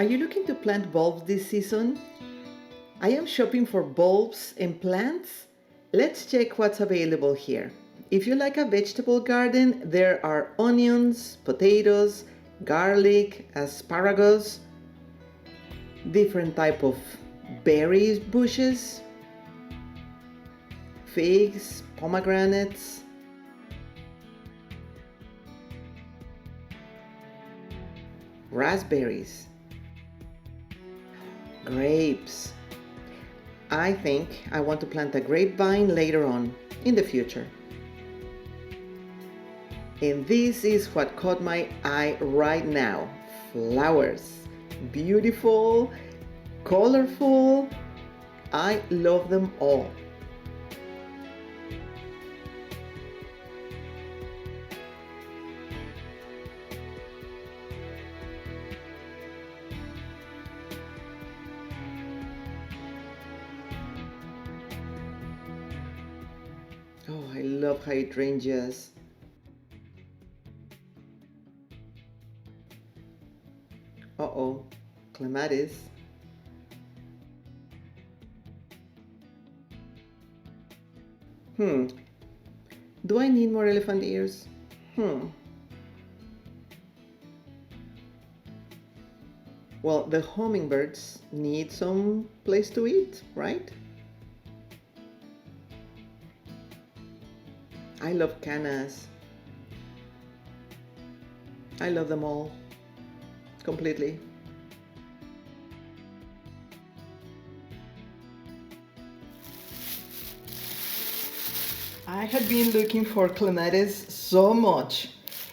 Are you looking to plant bulbs this season? I am shopping for bulbs and plants. Let's check what's available here. If you like a vegetable garden, there are onions, potatoes, garlic, asparagus, different type of berries bushes, figs, pomegranates, raspberries, grapes. I think I want to plant a grapevine later on in the future. And this is what caught my eye right now. Flowers. Beautiful, colorful. I love them all. Oh, I love hydrangeas. Uh-oh, clematis. Do I need more elephant ears? Well, the hummingbirds need some place to eat, right? I love cannas. I love them all completely. I have been looking for clematis so much,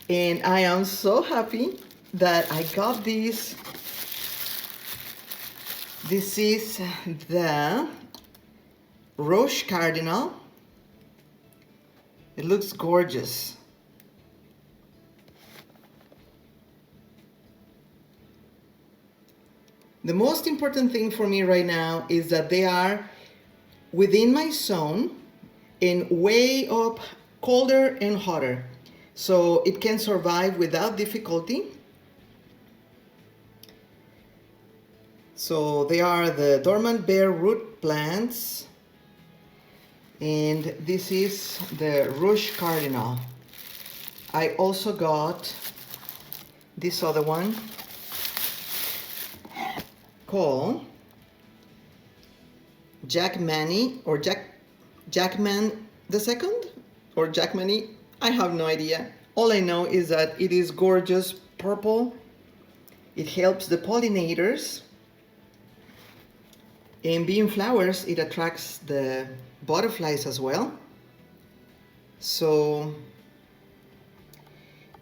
and I am so happy that I got this. This is the Roche Cardinal. It looks gorgeous. The most important thing for me right now is that they are within my zone and way up colder and hotter, so it can survive without difficulty. So they are the dormant bare root plants, and this is the Roche Cardinal. I also got this other one called Jackmanii or Jackman the Second or Jackmanii. I have no idea. All I know is that it is gorgeous purple. It helps the pollinators. And being flowers, it attracts the butterflies as well. So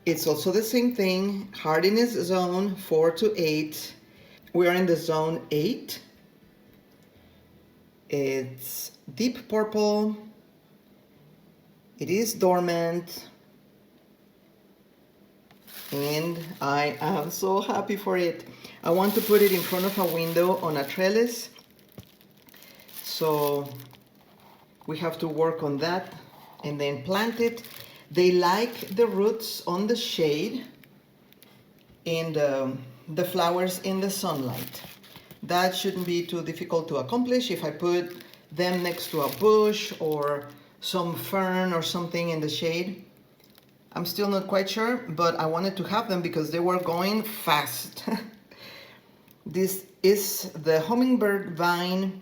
it's also the same thing, hardiness zone 4 to 8. We are in the zone 8. It's deep purple. It is dormant. And I am so happy for it. I want to put it in front of a window on a trellis. So we have to work on that and then plant it. They like the roots on the shade and the flowers in the sunlight. That shouldn't be too difficult to accomplish. If I put them next to a bush or some fern or something in the shade, I'm still not quite sure, but I wanted to have them because they were going fast. This is the hummingbird vine.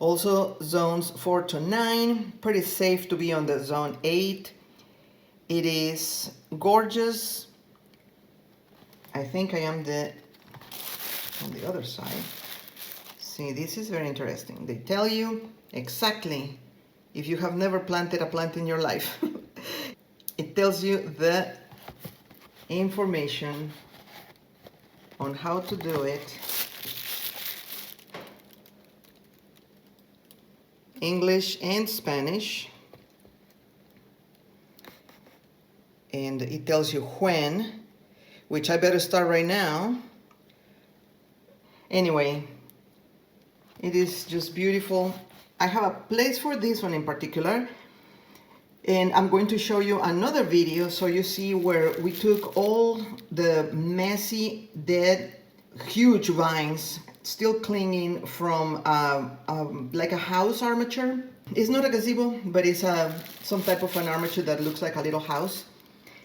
Also zones 4 to 9, pretty safe to be on the zone 8. It is gorgeous. I think I am on the other side. See, this is very interesting. They tell you exactly if you have never planted a plant in your life. It tells you the information on how to do it. English and Spanish, and it tells you when, which I better start right now. Anyway, it is just beautiful. I have a place for this one in particular, and I'm going to show you another video so you see where we took all the messy dead huge vines still clinging from like a house armature. It's not a gazebo, but it's some type of an armature that looks like a little house.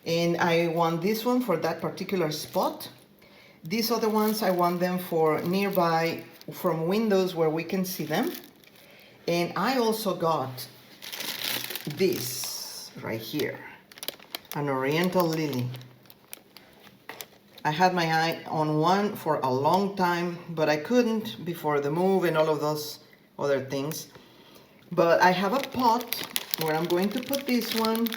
And I want this one for that particular spot. These other ones, I want them for nearby from windows where we can see them. And I also got this right here, an oriental lily. I had my eye on one for a long time, but I couldn't before the move and all of those other things. But I have a pot where I'm going to put this one.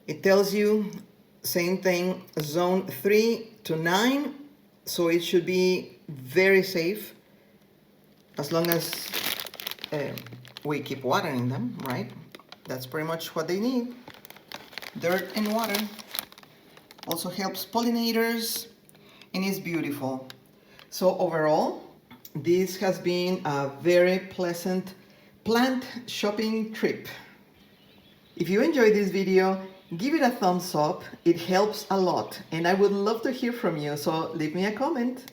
It tells you, same thing, zone 3 to 9, so it should be very safe as long as we keep watering them, right? That's pretty much what they need. Dirt and water. Also helps pollinators, and is beautiful. So overall, this has been a very pleasant plant shopping trip. If you enjoyed this video, give it a thumbs up. It helps a lot, and I would love to hear from you, so leave me a comment.